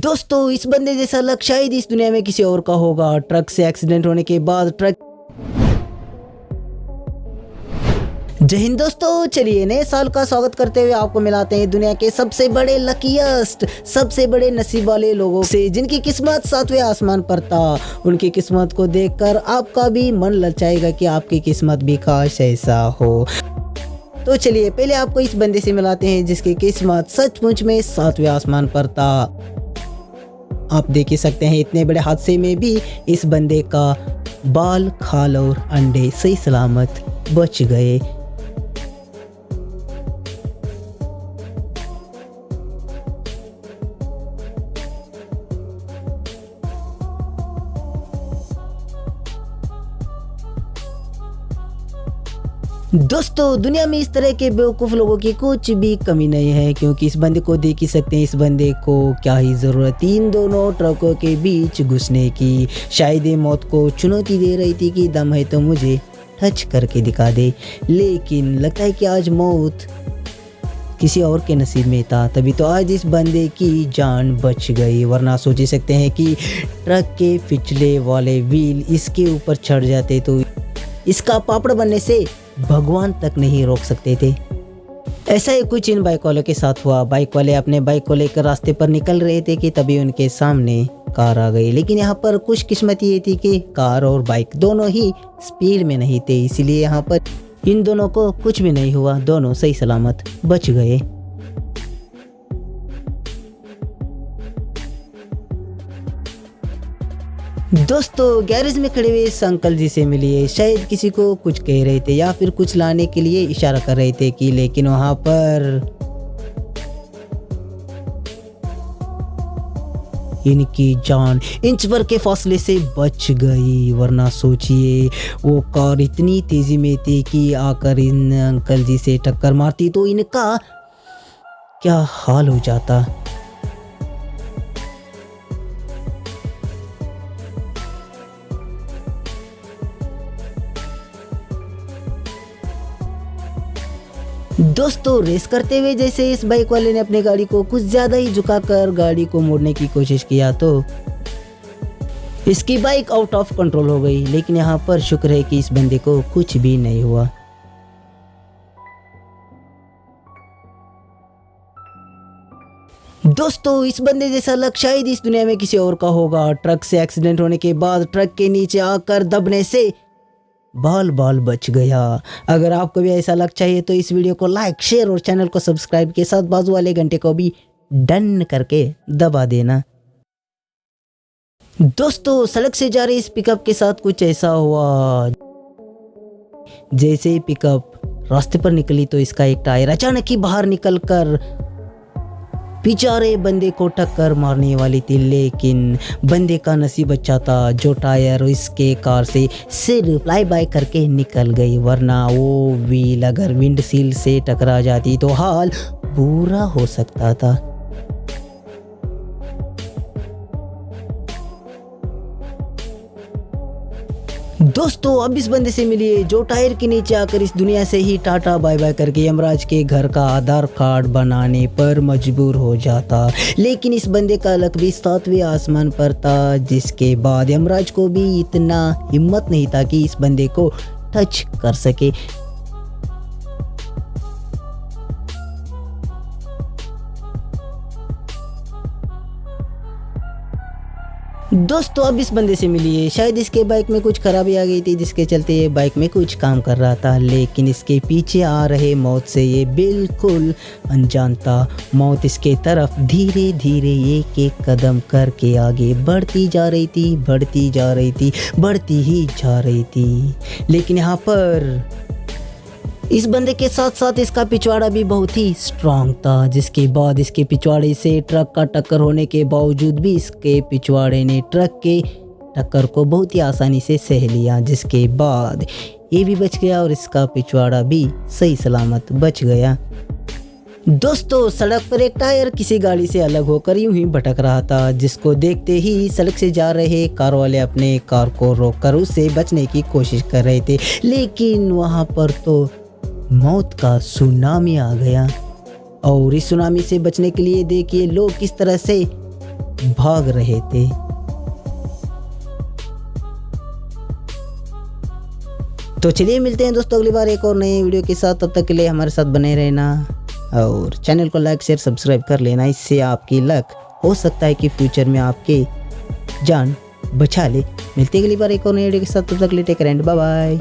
दोस्तों इस बंदे जैसा लक शायद इस दुनिया में किसी और का होगा। ट्रक से एक्सीडेंट होने के बाद जय हिंद दोस्तों, चलिए नए साल का स्वागत करते हुए आपको मिलाते हैं दुनिया के सबसे बड़े लकीएस्ट, सबसे बड़े नसीब वाले लोगों से जिनकी किस्मत सातवें आसमान पर था। उनकी किस्मत को देखकर आपका भी मन ललचाएगा कि आपकी किस्मत भी काश ऐसा हो। तो चलिए पहले आपको इस बंदे से मिलाते हैं जिसकी किस्मत सचमुच में सातवें आसमान पर था। आप देख ही सकते हैं इतने बड़े हादसे में भी इस बंदे का बाल, खाल और अंडे सही सलामत बच गए। दोस्तों दुनिया में इस तरह के बेवकूफ़ लोगों की कुछ भी कमी नहीं है, क्योंकि इस बंदे को देख ही सकते हैं। इस बंदे को क्या ही ज़रूरत थी इन दोनों ट्रकों के बीच घुसने की। शायद ये मौत को चुनौती दे रही थी कि दम है तो मुझे टच करके दिखा दे, लेकिन लगता है कि आज मौत किसी और के नसीब में था, तभी तो आज इस बंदे की जान बच गई। वरना सोच ही सकते हैं कि ट्रक के पिछले वाले व्हील इसके ऊपर चढ़ जाते तो इसका पापड़ बनने से भगवान तक नहीं रोक सकते थे। ऐसा ही कुछ इन बाइक वालों के साथ हुआ। बाइक वाले अपने बाइक को लेकर रास्ते पर निकल रहे थे कि तभी उनके सामने कार आ गई। लेकिन यहाँ पर कुछ किस्मत ये थी कि कार और बाइक दोनों ही स्पीड में नहीं थे, इसीलिए यहाँ पर इन दोनों को कुछ भी नहीं हुआ, दोनों सही सलामत बच गए। दोस्तों गैरेज में खड़े हुए इस अंकल जी से मिलिए। शायद किसी को कुछ कह रहे थे या फिर कुछ लाने के लिए इशारा कर रहे थे कि, लेकिन वहां पर इनकी जान इंच भर के फासले से बच गई। वरना सोचिए वो कार इतनी तेजी में थी कि आकर इन अंकल जी से टक्कर मारती तो इनका क्या हाल हो जाता। दोस्तों रेस करते हुए जैसे इस बाइक वाले ने अपनी गाड़ी को कुछ ज्यादा ही झुकाकर गाड़ी को मोड़ने की कोशिश किया तो इसकी बाइक आउट ऑफ कंट्रोल हो गई। लेकिन यहाँ पर शुक्र है कि इस बंदे को कुछ भी नहीं हुआ। दोस्तों इस बंदे जैसा लक शायद इस दुनिया में किसी और का होगा। ट्रक से एक्सीडेंट होने के बाद ट्रक के नीचे आकर दबने से बाल बच गया। अगर आपको भी ऐसा लक चाहिए तो इस वीडियो को लाइक, शेयर और चैनल को सब्सक्राइब के साथ बाजू वाले घंटे को भी डन करके दबा देना। दोस्तों सड़क से जा रही इस पिकअप के साथ कुछ ऐसा हुआ। जैसे ही पिकअप रास्ते पर निकली तो इसका एक टायर अचानक ही बाहर निकलकर बेचारे बंदे को टक्कर मारने वाली थी। लेकिन बंदे का नसीब अच्छा था, जो टायर इसके कार से सिर्फ फ्लाई बाय करके निकल गई। वरना वो व्हील अगर विंडशील्ड से टकरा जाती तो हाल बुरा हो सकता था। दोस्तों अब इस बंदे से मिलिए जो टायर के नीचे आकर इस दुनिया से ही टाटा बाय बाय करके यमराज के घर का आधार कार्ड बनाने पर मजबूर हो जाता। लेकिन इस बंदे का लक भी सातवें आसमान पर था, जिसके बाद यमराज को भी इतना हिम्मत नहीं था कि इस बंदे को टच कर सके। दोस्तों अब इस बंदे से मिलिए। शायद इसके बाइक में कुछ खराबी आ गई थी जिसके चलते ये बाइक में कुछ काम कर रहा था, लेकिन इसके पीछे आ रहे मौत से ये बिल्कुल अनजान था। मौत इसके तरफ धीरे धीरे एक कदम करके आगे बढ़ती जा रही थी, बढ़ती जा रही थी, बढ़ती ही जा रही थी। लेकिन यहाँ पर इस बंदे के साथ साथ इसका पिछवाड़ा भी बहुत ही स्ट्रांग था, जिसके बाद इसके पिछवाड़े से ट्रक का टक्कर होने के बावजूद भी इसके पिछवाड़े ने ट्रक के टक्कर को बहुत ही आसानी से सह लिया, जिसके बाद ये भी बच गया और इसका पिछवाड़ा भी सही सलामत बच गया। दोस्तों सड़क पर एक टायर किसी गाड़ी से अलग होकर यूं ही भटक रहा था, जिसको देखते ही सड़क से जा रहे कार वाले अपने कार को रोककर उससे बचने की कोशिश कर रहे थे। लेकिन वहां पर तो मौत का सुनामी आ गया और इस सुनामी से बचने के लिए देखिए लोग किस तरह से भाग रहे थे। तो चलिए मिलते हैं दोस्तों अगली बार एक और नई वीडियो के साथ। तब तक के लिए हमारे साथ बने रहना और चैनल को लाइक शेयर सब्सक्राइब कर लेना। इससे आपकी लक हो सकता है कि फ्यूचर में आपके जान बचा ले। मिलते हैं अगली बार एक और नई वीडियो के साथ। तब तक के लिए take care and bye bye.